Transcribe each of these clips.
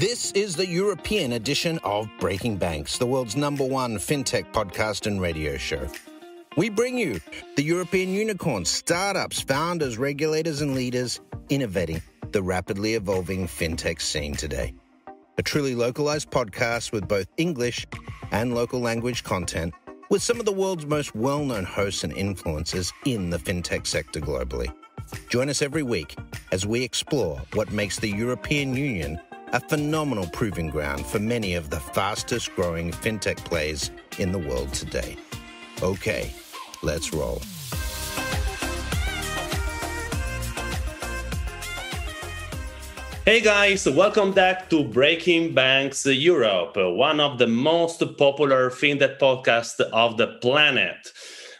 This is the European edition of Breaking Banks, the world's #1 fintech podcast and radio show. We bring you the European unicorns, startups, founders, regulators, and leaders innovating the rapidly evolving fintech scene today. A truly localized podcast with both English and local language content, with some of the world's most well-known hosts and influencers in the fintech sector globally. Join us every week as we explore what makes the European Union a phenomenal proving ground for many of the fastest growing fintech plays in the world today. Okay, let's roll. Hey guys, welcome back to Breaking Banks Europe, one of the most popular fintech podcasts of the planet.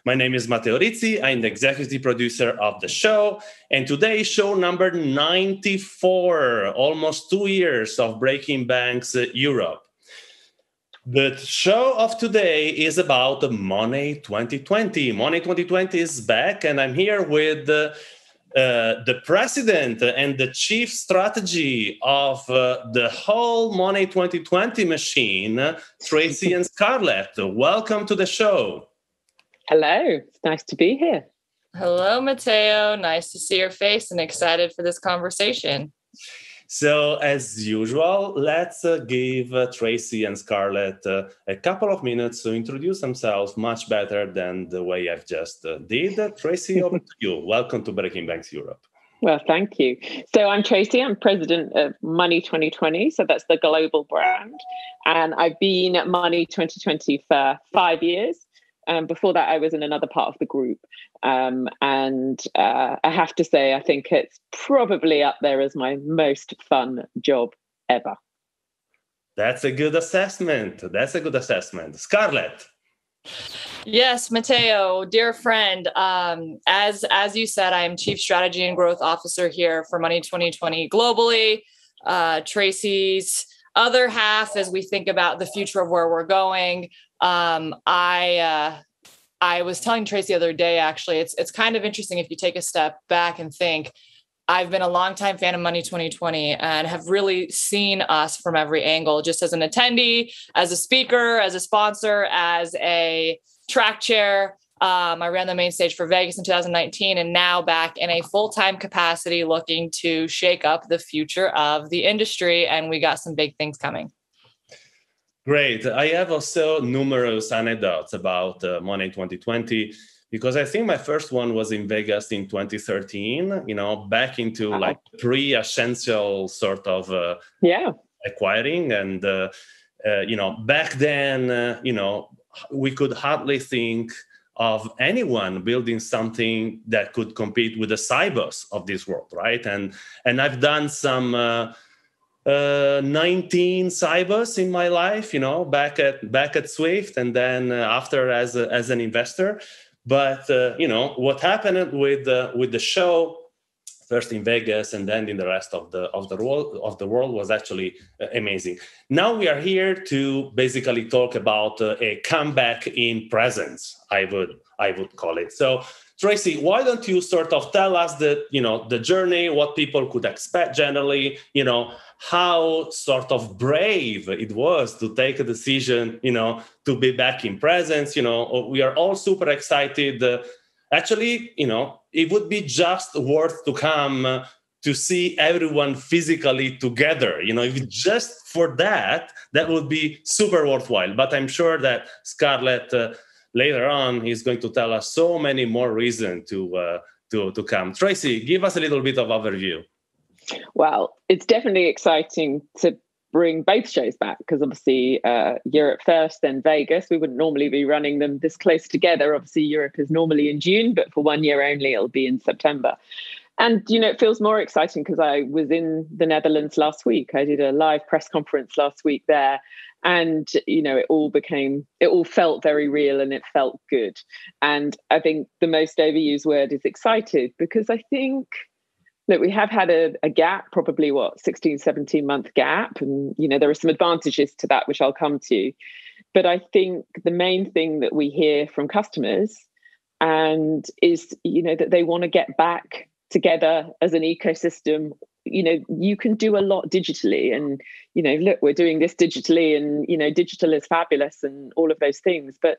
My name is Matteo Rizzi. I'm the executive producer of the show. And today, show number 94, almost 2 years of Breaking Banks Europe. The show of today is about Money2020. Money2020 is back, and I'm here with the president and the chief strategy of the whole Money2020 machine, Tracey and Scarlett. Welcome to the show. Hello, it's nice to be here. Hello, Matteo. Nice to see your face and excited for this conversation. So, as usual, let's give Tracey and Scarlett a couple of minutes to introduce themselves much better than the way I've just did. Tracey, over to you. Welcome to Breaking Banks Europe. Well, thank you. So I'm Tracey. I'm president of Money2020. So that's the global brand. And I've been at Money2020 for 5 years. Before that, I was in another part of the group. I have to say, I think it's probably up there as my most fun job ever. That's a good assessment. Scarlett. Yes, Matteo, dear friend. As you said, I am Chief Strategy and Growth Officer here for Money2020 globally. Tracey's other half, as we think about the future of where we're going. I was telling Tracey the other day, actually, it's kind of interesting if you take a step back and think. I've been a longtime fan of Money2020 and have really seen us from every angle, just as an attendee, as a speaker, as a sponsor, as a track chair. I ran the main stage for Vegas in 2019 and now back in a full-time capacity looking to shake up the future of the industry. And we got some big things coming. Great. I have also numerous anecdotes about Money2020 because I think my first one was in Vegas in 2013, back into like pre-essential sort of acquiring. And, back then, we could hardly think of anyone building something that could compete with the Cybers of this world, right? And I've done some 19 Cybers in my life, back at Swift, and then after as an investor. But what happened with the show, first in Vegas and then in the rest of the world was actually amazing. Now we are here to basically talk about a comeback in presence, I would call it. So Tracey, why don't you sort of tell us the journey, what people could expect generally, how sort of brave it was to take a decision, to be back in presence. We are all super excited. Actually, it would be just worth to come to see everyone physically together. If just for that would be super worthwhile. But I'm sure that Scarlett later on is going to tell us so many more reasons to come. Tracey, give us a little bit of overview. Well, it's definitely exciting to bring both shows back because obviously Europe first, then Vegas. We wouldn't normally be running them this close together. Obviously, Europe is normally in June, but for 1 year only, it'll be in September. And, it feels more exciting because I was in the Netherlands last week. I did a live press conference last week there. And, it all felt very real and it felt good. And I think the most overused word is excited because I think that we have had a gap, probably 16, 17 month gap. And, there are some advantages to that, which I'll come to. But I think the main thing that we hear from customers is, that they want to get back together as an ecosystem you can do a lot digitally, and, look, we're doing this digitally, and, digital is fabulous and all of those things. But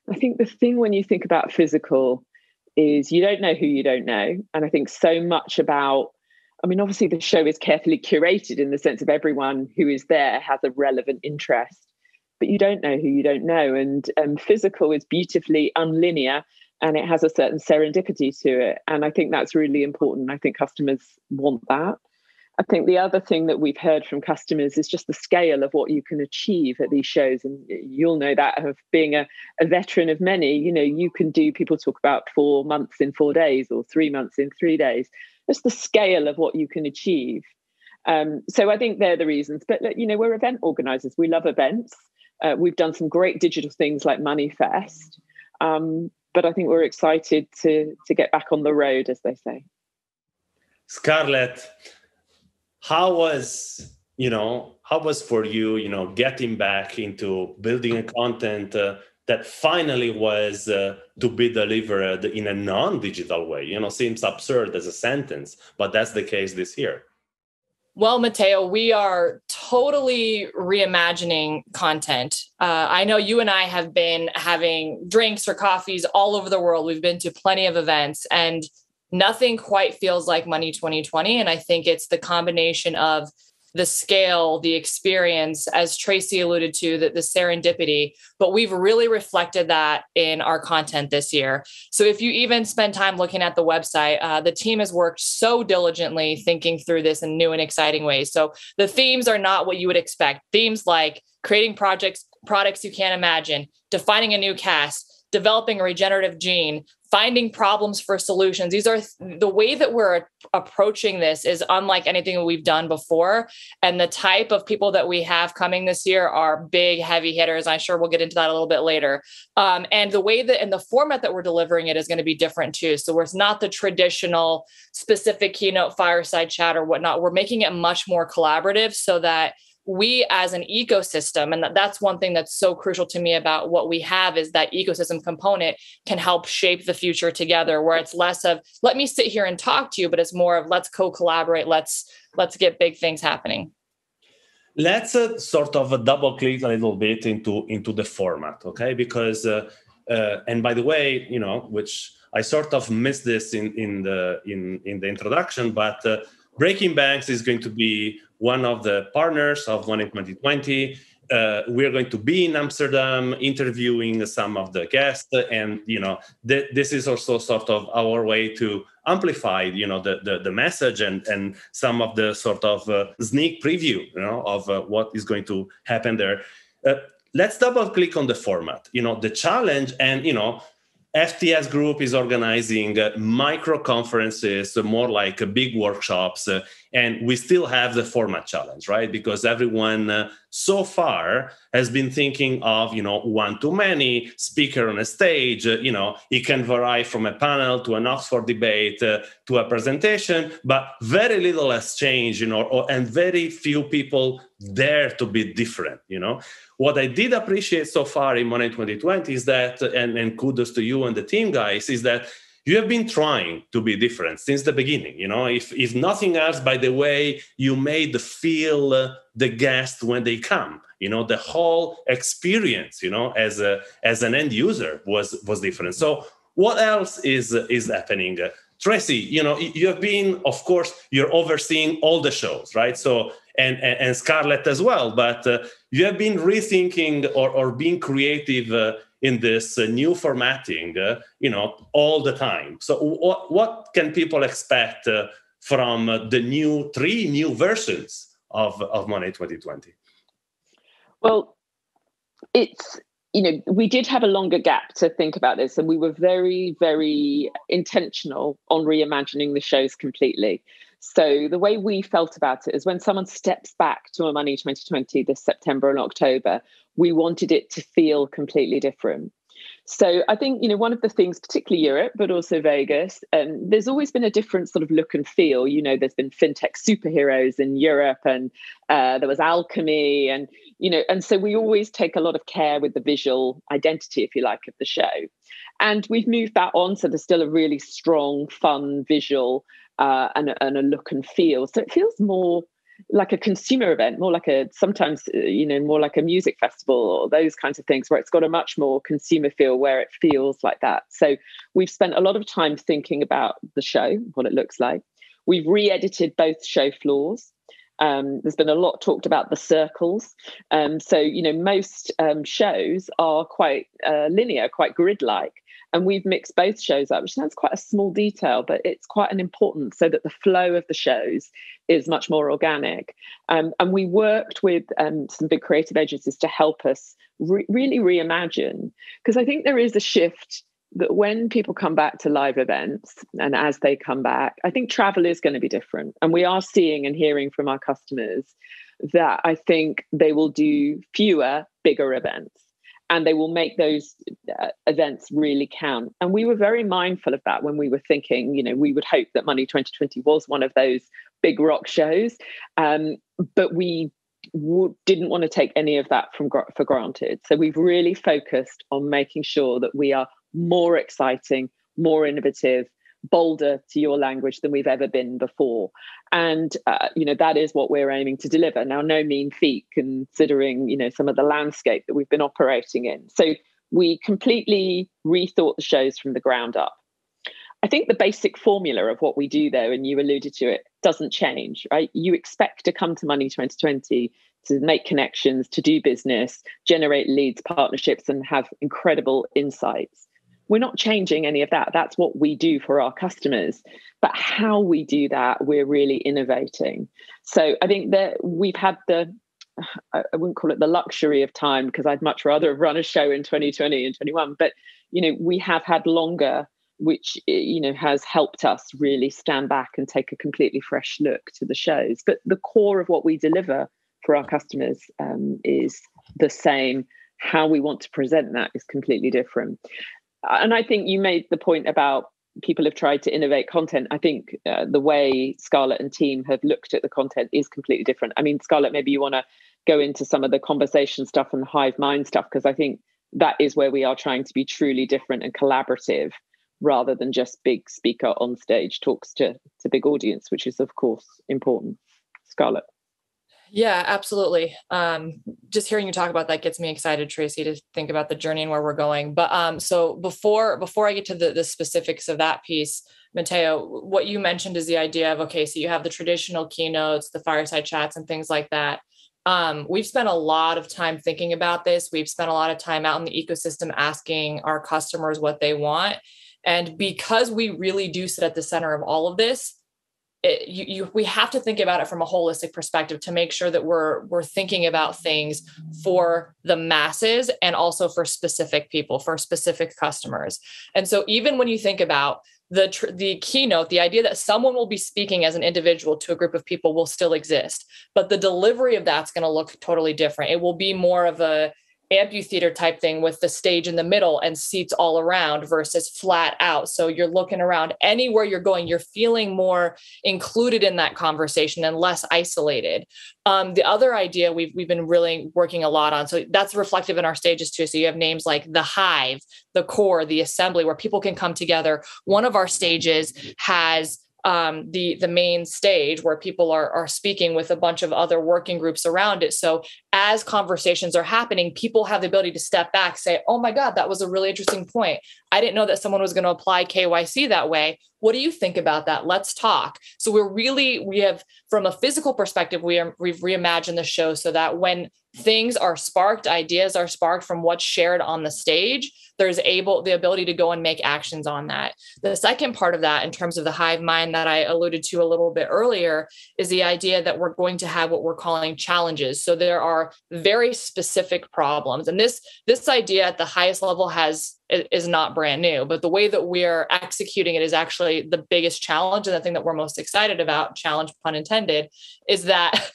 I think the thing when you think about physical is you don't know who you don't know. And I think so much about, obviously the show is carefully curated in the sense of everyone who is there has a relevant interest, but you don't know who you don't know. And physical is beautifully unlinear, and it has a certain serendipity to it. And I think that's really important. I think customers want that. I think the other thing that we've heard from customers is just the scale of what you can achieve at these shows. And you'll know that, of being a veteran of many, you can do, people talk about 4 months in 4 days or 3 months in 3 days. Just the scale of what you can achieve. So I think they're the reasons. But, we're event organizers. We love events. We've done some great digital things like Moneyfest. But I think we're excited to get back on the road, as they say. Scarlett, how was for you, getting back into building a content that finally was to be delivered in a non-digital way? Seems absurd as a sentence, but that's the case this year. Well, Matteo, we are totally reimagining content. I know you and I have been having drinks or coffees all over the world. We've been to plenty of events, and nothing quite feels like Money 2020. And I think it's the combination of the scale, the experience, as Tracey alluded to, the serendipity, but we've really reflected that in our content this year. So if you even spend time looking at the website, the team has worked so diligently thinking through this in new and exciting ways. So the themes are not what you would expect. Themes like creating products you can't imagine, defining a new cast, developing a regenerative gene, finding problems for solutions. These are the way that we're approaching this is unlike anything we've done before. And the type of people that we have coming this year are big, heavy hitters. I'm sure we'll get into that a little bit later. And the way that, and the format that we're delivering it is going to be different too. So it's not the traditional specific keynote fireside chat or whatnot. We're making it much more collaborative so that we as an ecosystem, and that's one thing that's so crucial to me about what we have, is that ecosystem component can help shape the future together, where it's less of, let me sit here and talk to you, but it's more of, let's co-collaborate. Let's get big things happening. Let's sort of double click a little bit into the format. Okay. Because, and by the way, which I sort of missed this in the introduction, but Breaking Banks is going to be one of the partners of Money 2020. We're going to be in Amsterdam interviewing some of the guests. And, this is also sort of our way to amplify, the message and some of the sort of sneak preview, of what is going to happen there. Let's double click on the format, the challenge. And, FTS Group is organizing micro conferences, more like big workshops, and we still have the format challenge, right? Because everyone so far has been thinking of, one-to-many, speaker on a stage, it can vary from a panel to an Oxford debate to a presentation, but very little has changed, and very few people dare to be different, What I did appreciate so far in Money 2020 is that, and kudos to you and the team, guys, is that you have been trying to be different since the beginning. If nothing else, by the way you made feel the guest when they come. The whole experience, as an end user was different. So what else is happening? Tracey, you have been, of course, you're overseeing all the shows, right? So, and Scarlett as well, but you have been rethinking or being creative in this new formatting, all the time. So what can people expect from the 3 new versions of Money 2020? Well, it's, we did have a longer gap to think about this, and we were very, very intentional on reimagining the shows completely. So the way we felt about it is when someone steps back to a Money 2020 this September and October, we wanted it to feel completely different. So I think, one of the things, particularly Europe, but also Vegas, there's always been a different sort of look and feel. There's been fintech superheroes in Europe, and there was alchemy, and so we always take a lot of care with the visual identity, if you like, of the show. And we've moved that on. So there's still a really strong, fun visual and a look and feel. So it feels more like a consumer event, more like more like a music festival or those kinds of things, where it's got a much more consumer feel, where it feels like that. So we've spent a lot of time thinking about the show, what it looks like. We've re-edited both show floors. There's been a lot talked about the circles. So most shows are quite linear, quite grid-like. And we've mixed both shows up, which sounds quite a small detail, but it's quite an important, so that the flow of the shows is much more organic. And we worked with some big creative agencies to help us really reimagine, because I think there is a shift that when people come back to live events, and as they come back, I think travel is going to be different. And we are seeing and hearing from our customers that I think they will do fewer, bigger events. And they will make those events really count. And we were very mindful of that when we were thinking, we would hope that Money 2020 was one of those big rock shows. But we didn't want to take any of that for granted. So we've really focused on making sure that we are more exciting, more innovative, bolder, to your language, than we've ever been before. And, that is what we're aiming to deliver. Now, no mean feat, considering, some of the landscape that we've been operating in. So we completely rethought the shows from the ground up. I think the basic formula of what we do, though, and you alluded to it, doesn't change, right? You expect to come to Money 2020 to make connections, to do business, generate leads, partnerships, and have incredible insights. We're not changing any of that. That's what we do for our customers. But how we do that, we're really innovating. So I think that we've had I wouldn't call it the luxury of time, because I'd much rather have run a show in 2020 and 21. But, we have had longer, which, has helped us really stand back and take a completely fresh look to the shows. But the core of what we deliver for our customers is the same. How we want to present that is completely different. And I think you made the point about people have tried to innovate content. I think the way Scarlett and team have looked at the content is completely different. I mean, Scarlett, maybe you want to go into some of the conversation stuff and the hive mind stuff, because I think that is where we are trying to be truly different and collaborative, rather than just big speaker on stage talks to big audience, which is, of course, important. Scarlett. Yeah, absolutely. Just hearing you talk about that gets me excited, Tracey, to think about the journey and where we're going. But so before I get to the specifics of that piece, Matteo, what you mentioned is the idea of, okay, so you have the traditional keynotes, the fireside chats and things like that. We've spent a lot of time thinking about this. We've spent a lot of time out in the ecosystem asking our customers what they want. And because we really do sit at the center of all of this, we have to think about it from a holistic perspective to make sure that we're thinking about things for the masses and also for specific people, for specific customers. And so even when you think about the keynote, the idea that someone will be speaking as an individual to a group of people will still exist, but the delivery of that's going to look totally different. It will be more of a amphitheater type thing with the stage in the middle and seats all around versus flat out. So you're looking around anywhere you're going, you're feeling more included in that conversation and less isolated. The other idea we've been really working a lot on, so that's reflective in our stages too. So you have names like the Hive, the Core, the Assembly, where people can come together. One of our stages has the main stage where people are speaking with a bunch of other working groups around it. So as conversations are happening, people have the ability to step back, say, oh my God, that was a really interesting point. I didn't know that someone was going to apply KYC that way. What do you think about that? Let's talk. So we have, from a physical perspective, we've reimagined the show so that when things are sparked, ideas are sparked from what's shared on the stage, there's the ability to go and make actions on that. The second part of that, in terms of the hive mind that I alluded to a little bit earlier, is the idea that we're going to have what we're calling challenges. So there are very specific problems. And this idea at the highest level is not brand new, but the way that we're executing it is actually the biggest challenge. And the thing that we're most excited about, challenge pun intended, is that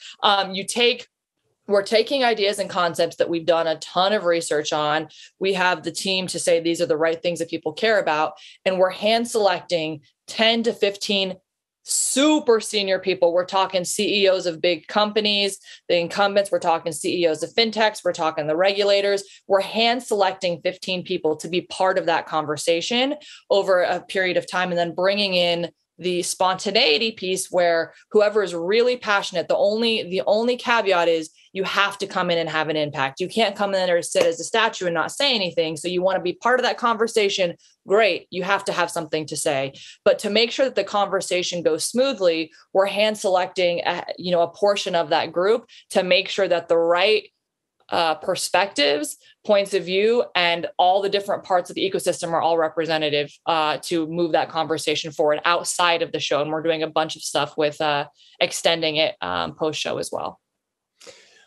we're taking ideas and concepts that we've done a ton of research on. We have the team to say these are the right things that people care about. And we're hand selecting 10 to 15 super senior people. We're talking CEOs of big companies, the incumbents. We're talking CEOs of fintechs. We're talking the regulators. We're hand selecting 15 people to be part of that conversation over a period of time, and then bringing in the spontaneity piece where whoever is really passionate, the only caveat is you have to come in and have an impact. You can't come in or sit as a statue and not say anything. So you want to be part of that conversation. Great. You have to have something to say. But to make sure that the conversation goes smoothly, we're hand selecting a portion of that group to make sure that the right perspectives, points of view, and all the different parts of the ecosystem are all representative to move that conversation forward outside of the show. And we're doing a bunch of stuff with extending it post-show as well.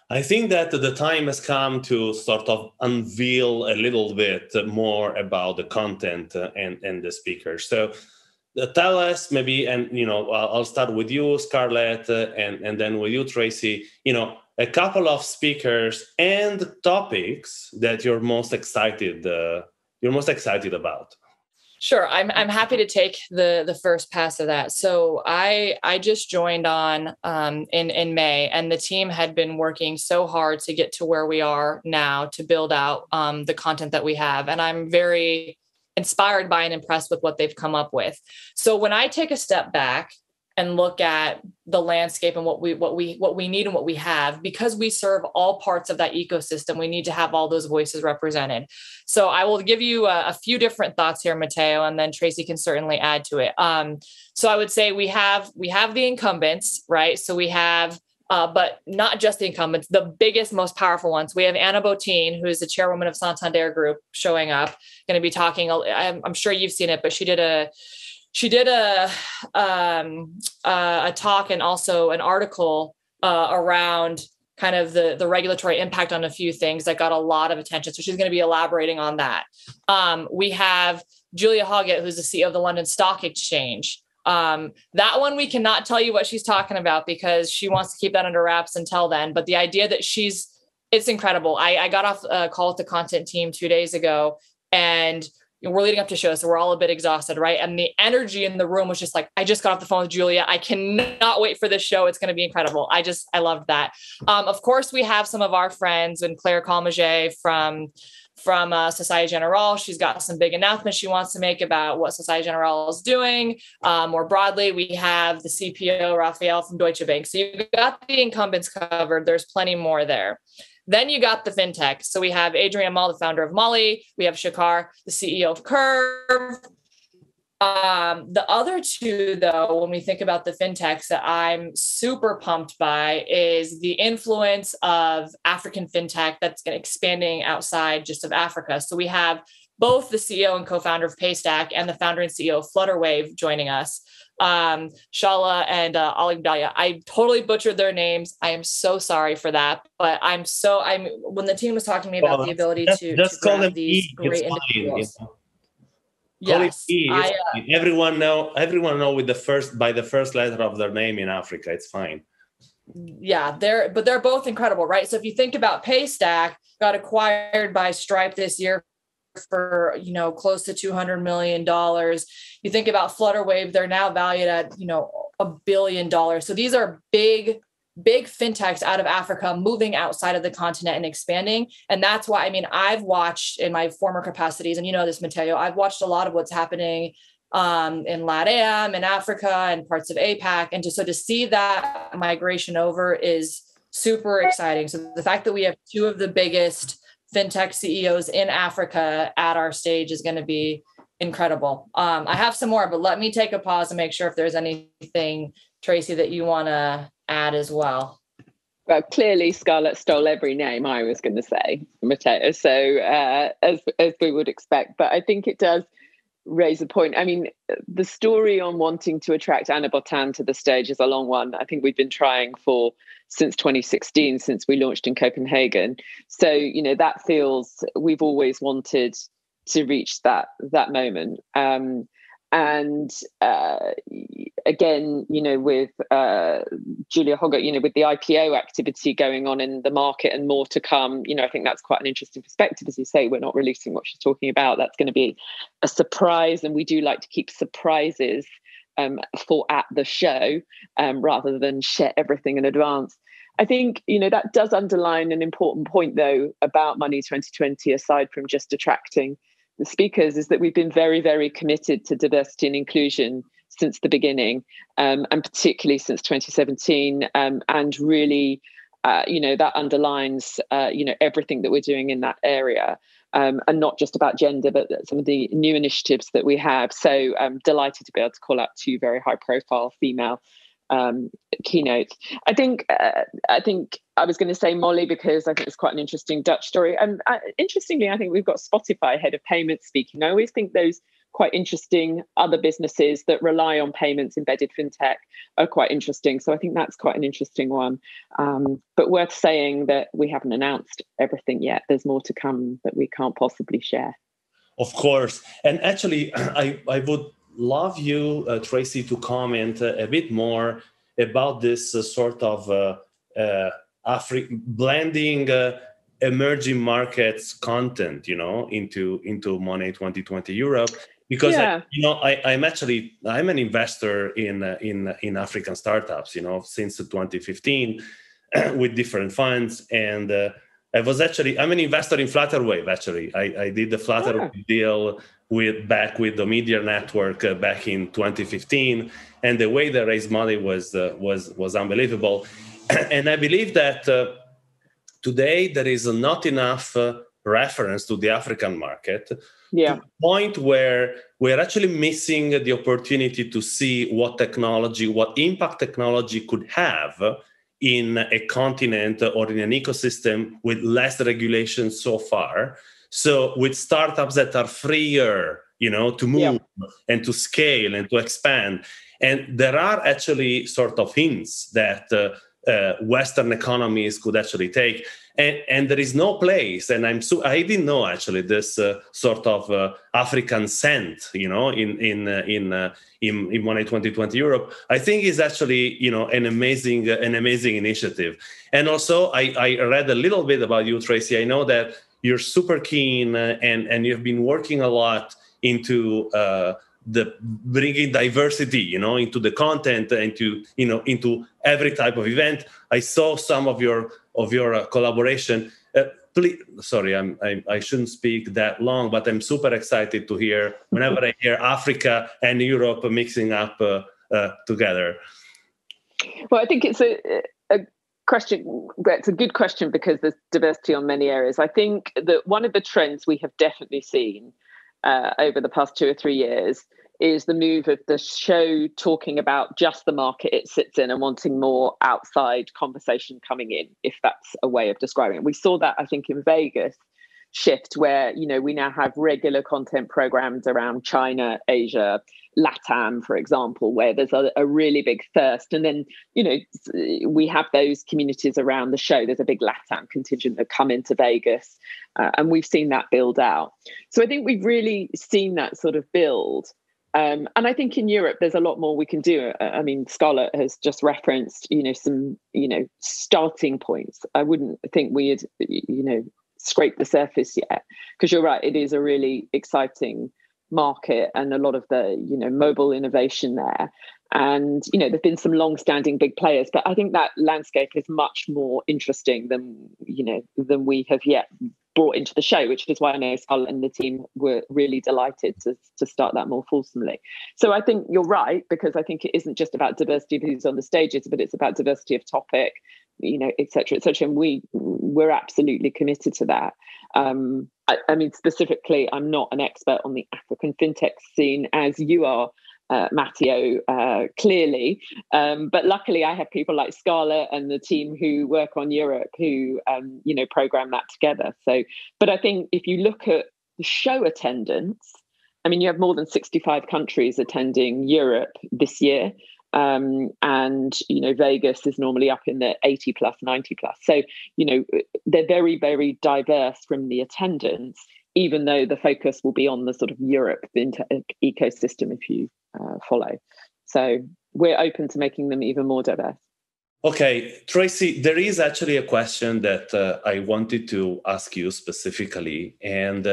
I think that the time has come to sort of unveil a little bit more about the content and the speakers. So tell us maybe, and I'll start with you, Scarlett, and then with you, Tracey, a couple of speakers and topics that you're most excited about. Sure, I'm happy to take the first pass of that. So I just joined on in May, and the team had been working so hard to get to where we are now to build out the content that we have, and I'm very inspired by and impressed with what they've come up with. So when I take a step back and look at the landscape and what we need and what we have, because we serve all parts of that ecosystem, we need to have all those voices represented. So I will give you a few different thoughts here, Matteo, and then Tracey can certainly add to it. So I would say we have the incumbents, right? So we have, but not just the incumbents, the biggest, most powerful ones. We have Anna Botín, who is the chairwoman of Santander Group, showing up, going to be talking. I'm sure you've seen it, but she did a talk and also an article around kind of the regulatory impact on a few things that got a lot of attention. So she's going to be elaborating on that. We have Julia Hoggett, who's the CEO of the London Stock Exchange. That one, we cannot tell you what she's talking about because she wants to keep that under wraps until then. But the idea that it's incredible. I got off a call with the content team 2 days ago, and we're leading up to show, so we're all a bit exhausted, right? And the energy in the room was just like, I just got off the phone with Julia. I cannot wait for this show. It's going to be incredible. I loved that. Of course, we have some of our friends and Claire Calmaget from Societe Generale. She's got some big announcements she wants to make about what Societe Generale is doing. More broadly, we have the CPO, Raphael from Deutsche Bank. So you've got the incumbents covered. There's plenty more there. Then you got the fintech. So we have Adrian Mall, the founder of Molly. We have Shakar, the CEO of Curve. The other two, though, when we think about the fintechs that I'm super pumped by is the influence of African fintech that's expanding outside just of Africa. So we have both the CEO and co-founder of Paystack and the founder and CEO of Flutterwave joining us. Shala and Ali Bdalia. I totally butchered their names. I am so sorry for that. But when the team was talking to me about the ability to call them these great individuals. Yes, everyone know by the first letter of their name in Africa. It's fine. Yeah, they're both incredible, right? So if you think about Paystack, got acquired by Stripe this year for close to $200 million. You think about Flutterwave, they're now valued at $1 billion. So these are big fintechs out of Africa moving outside of the continent and expanding. And that's why, I've watched in my former capacities, and this, Matteo, I've watched a lot of what's happening in LATAM, in Africa, and parts of APAC. And to see that migration over is super exciting. So the fact that we have two of the biggest fintech CEOs in Africa at our stage is going to be incredible. I have some more, but let me take a pause and make sure if there's anything, Tracey, that you want to add as well. Well, clearly Scarlett stole every name I was going to say, Matteo. So as we would expect, but I think it does raise a point. The story on wanting to attract Anna Botín to the stage is a long one. I think we've been trying since 2016, since we launched in Copenhagen. So, that feels we've always wanted to reach that moment. Again, with Julia Hoggett, with the IPO activity going on in the market and more to come, I think that's quite an interesting perspective. As you say, we're not releasing what she's talking about. That's going to be a surprise. And we do like to keep surprises for at the show rather than share everything in advance. I think, that does underline an important point, though, about Money 2020, aside from just attracting the speakers, is that we've been very, very committed to diversity and inclusion since the beginning, and particularly since 2017, and really, that underlines, everything that we're doing in that area, and not just about gender, but some of the new initiatives that we have. So I'm delighted to be able to call out two very high-profile female keynotes. I think I was going to say Molly because I think it's quite an interesting Dutch story. And interestingly, I think we've got Spotify head of payments speaking. I always think those quite interesting other businesses that rely on payments, embedded fintech, are quite interesting. So I think that's quite an interesting one. But worth saying that we haven't announced everything yet. There's more to come that we can't possibly share. Of course. And actually, I would love you, Tracey, to comment a bit more about this sort of blending emerging markets content, into Money2020 Europe, because I'm an investor in African startups, since 2015 with different funds, and I'm an investor in Flutterwave. Actually, I did the Flutterwave deal back with the Media Network back in 2015, and the way they raised money was unbelievable. And I believe that today there is not enough reference to the African market, to the point where we're actually missing the opportunity to see what impact technology could have in a continent or in an ecosystem with less regulation so far. So with startups that are freer, to move and to scale and to expand. And there are actually sort of hints that Western economies could actually take. And there is no place, and I didn't know actually this sort of African scent, in Money2020 Europe. I think is actually an amazing initiative. And also I read a little bit about you, Tracey. I know that you're super keen and you've been working a lot into the bringing diversity, into the content and into every type of event. I saw some of your collaboration. Please, sorry, I shouldn't speak that long, but I'm super excited to hear whenever I hear Africa and Europe mixing up together. Well, I think it's a question, but it's a good question because there's diversity on many areas. I think that one of the trends we have definitely seen over the past 2 or 3 years is the move of the show talking about just the market it sits in and wanting more outside conversation coming in, if that's a way of describing it. We saw that, I think, in Vegas shift where, we now have regular content programs around China, Asia, LATAM, for example, where there's a really big thirst. And then, we have those communities around the show. There's a big LATAM contingent that come into Vegas, and we've seen that build out. So I think we've really seen that sort of build. And I think in Europe, there's a lot more we can do. I mean, Scarlett has just referenced, some, starting points. I wouldn't think we had, scraped the surface yet, because you're right, it is a really exciting market and a lot of the, mobile innovation there. And, there've been some long-standing big players, but I think that landscape is much more interesting than we have yet brought into the show, which is why I know Scarlett and the team were really delighted to start that more fulsomely. So I think you're right, because I think it isn't just about diversity of who's on the stages, but it's about diversity of topic, et cetera, et cetera. And we're absolutely committed to that. I mean, specifically, I'm not an expert on the African fintech scene as you are, Matteo, clearly. But luckily I have people like Scarlett and the team who work on Europe who, program that together. So, but I think if you look at the show attendance, I mean, you have more than 65 countries attending Europe this year. And, Vegas is normally up in the 80 plus, 90 plus. So, they're very, very diverse from the attendance, even though the focus will be on the sort of Europe ecosystem, if you follow. So we're open to making them even more diverse. Okay, Tracey, there is actually a question that I wanted to ask you specifically, and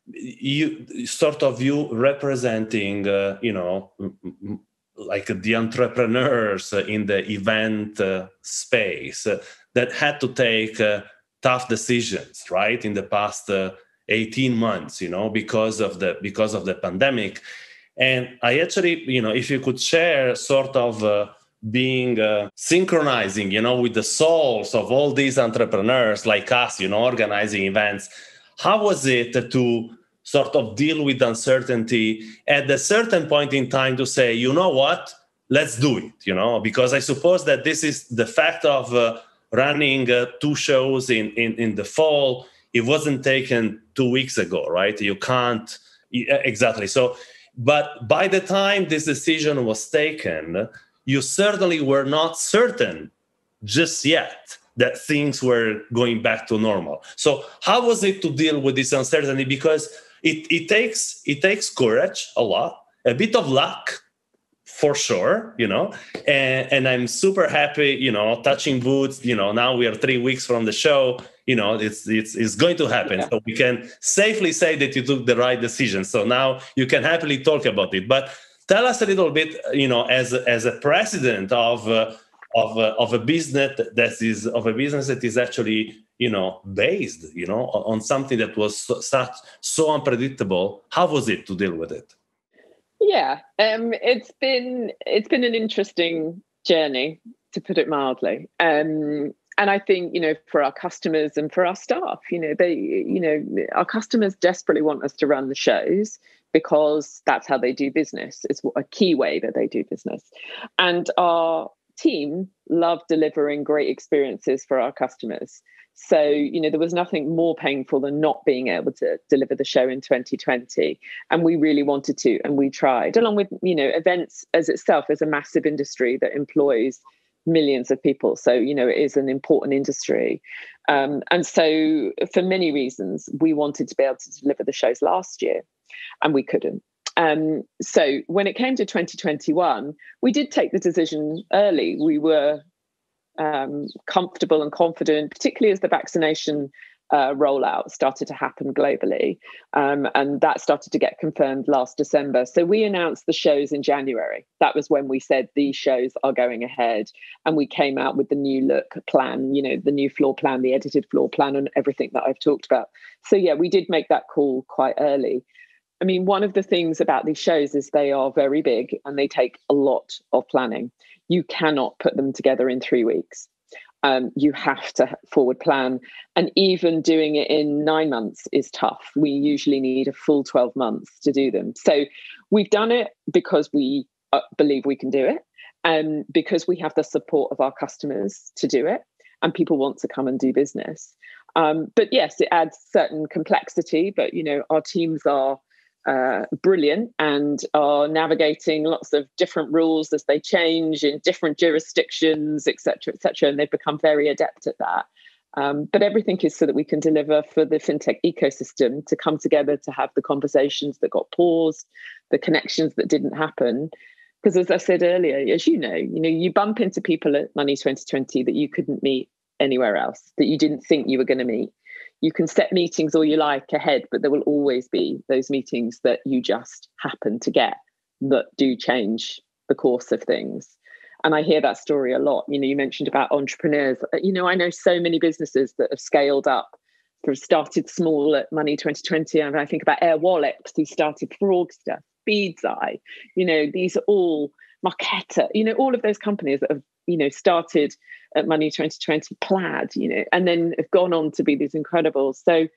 you representing, like the entrepreneurs in the event space that had to take tough decisions, right, in the past 18 months, because of the pandemic. And I actually, if you could share sort of being synchronizing, with the souls of all these entrepreneurs like us, organizing events, how was it to sort of deal with uncertainty at a certain point in time to say, you know what, let's do it, because I suppose that this is the fact of running 2 shows in the fall. It wasn't taken 2 weeks ago, right? You can't, exactly. So, but by the time this decision was taken, you certainly were not certain just yet that things were going back to normal. So how was it to deal with this uncertainty? Because it takes courage a lot, a bit of luck for sure, and I'm super happy, touching wood, now we are 3 weeks from the show, it's going to happen. Yeah. So we can safely say that you took the right decision. So now you can happily talk about it. But tell us a little bit, as a president of a business that is actually, based, on something that was so unpredictable. How was it to deal with it? Yeah, it's been an interesting journey, to put it mildly. And I think, for our customers and for our staff, our customers desperately want us to run the shows because that's how they do business. It's a key way that they do business. And our team love delivering great experiences for our customers. So, there was nothing more painful than not being able to deliver the show in 2020. And we really wanted to, and we tried, along with, events as itself is a massive industry that employs millions of people. So, it is an important industry. And so for many reasons, we wanted to be able to deliver the shows last year and we couldn't. So when it came to 2021, we did take the decision early. We were comfortable and confident, particularly as the vaccination rollout started to happen globally. And that started to get confirmed last December. So we announced the shows in January. That was when we said these shows are going ahead. And we came out with the new look plan, the new floor plan, the edited floor plan, and everything that I've talked about. So yeah, we did make that call quite early. I mean, one of the things about these shows is they are very big and they take a lot of planning. You cannot put them together in 3 weeks. You have to forward plan. And even doing it in 9 months is tough. We usually need a full 12 months to do them. So we've done it because we believe we can do it, and because we have the support of our customers to do it, and people want to come and do business. But yes, it adds certain complexity, but, our teams are brilliant and are navigating lots of different rules as they change in different jurisdictions, et cetera, and they've become very adept at that. But everything is so that we can deliver for the fintech ecosystem to come together, to have the conversations that got paused, the connections that didn't happen. Because as I said earlier, as you bump into people at Money 2020 that you couldn't meet anywhere else, that you didn't think you were going to meet. You can set meetings all you like ahead, but there will always be those meetings that you just happen to get that do change the course of things. And I hear that story a lot. You mentioned about entrepreneurs. I know so many businesses that have scaled up, sort of started small at Money 2020. And I think about Air Wallet, who started Frogster, Bead's Eye. These are all Marquetta, all of those companies that have, started at Money 2020, Plaid, and then have gone on to be these incredible. So,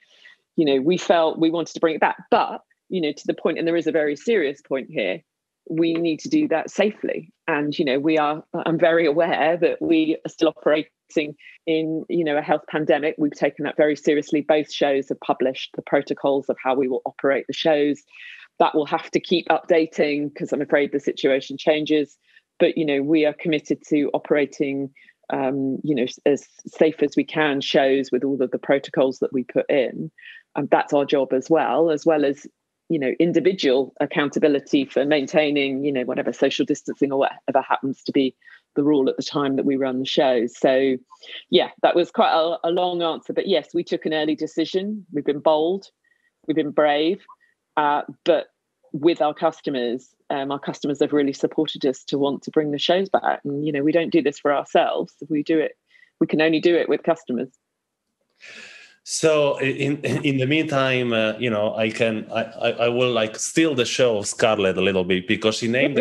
we felt we wanted to bring it back, but, to the point, and there is a very serious point here, we need to do that safely. And, I'm very aware that we are still operating in, a health pandemic. We've taken that very seriously. Both shows have published the protocols of how we will operate the shows. That will have to keep updating because I'm afraid the situation changes. But, we are committed to operating, as safe as we can shows with all of the protocols that we put in. And that's our job as well as, individual accountability for maintaining, whatever social distancing or whatever happens to be the rule at the time that we run the shows. So, yeah, that was quite a long answer. But yes, we took an early decision. We've been bold. We've been brave. But with our customers have really supported us to want to bring the shows back. And, we don't do this for ourselves. We can only do it with customers. So in the meantime, I will like steal the show of Scarlett a little bit, because she named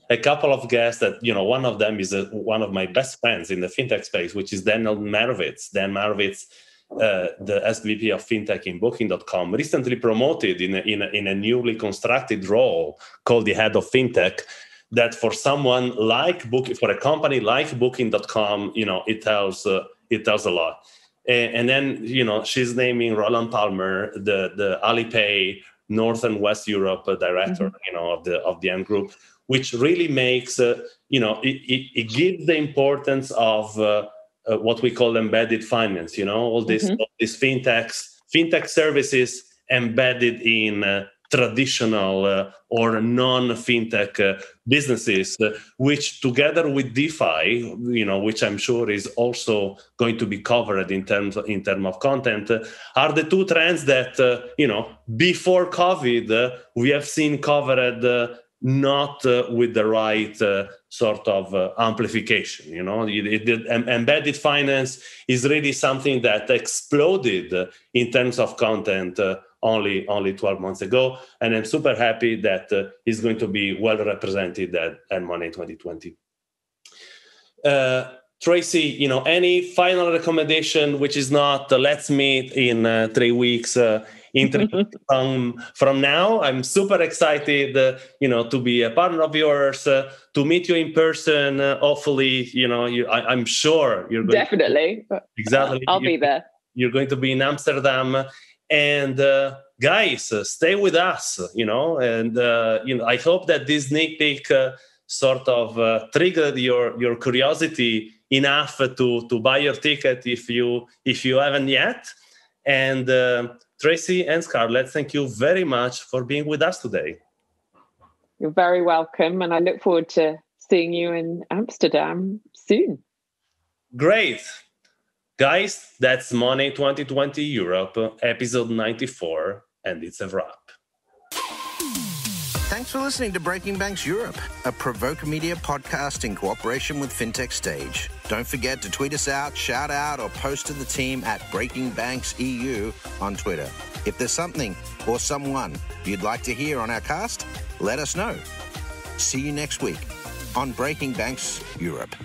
a couple of guests that, one of them is one of my best friends in the fintech space, which is Dan Marovitz. Dan Marovitz, the SVP of fintech in Booking.com, recently promoted in a newly constructed role called the head of fintech. That for someone like Booking, for a company like Booking.com, it tells a lot. And then, she's naming Roland Palmer, the Alipay North and West Europe director, of the Ant Group, which really makes, it gives the importance of what we call embedded finance, all these fintech services embedded in traditional or non-fintech businesses, which together with DeFi, which I'm sure is also going to be covered in terms of content, are the two trends that, before COVID, we have seen covered not with the right sort of amplification. Embedded finance is really something that exploded in terms of content only 12 months ago, and I'm super happy that it's going to be well represented at Money 2020. Tracey, any final recommendation, which is not let's meet in 3 weeks from now? I'm super excited, to be a partner of yours, to meet you in person. Hopefully, I'm sure you're going definitely. Exactly. I'll be there. You're going to be in Amsterdam. And guys, stay with us, and I hope that this sneak peek sort of triggered your curiosity enough to buy your ticket if you haven't yet. And Tracey and Scarlett, thank you very much for being with us today. You're very welcome, and I look forward to seeing you in Amsterdam soon. Great. Guys, that's Money 2020 Europe, episode 94, and it's a wrap. Thanks for listening to Breaking Banks Europe, a Provoke Media podcast in cooperation with FinTech Stage. Don't forget to tweet us out, shout out, or post to the team at Breaking Banks EU on Twitter. If there's something or someone you'd like to hear on our cast, let us know. See you next week on Breaking Banks Europe.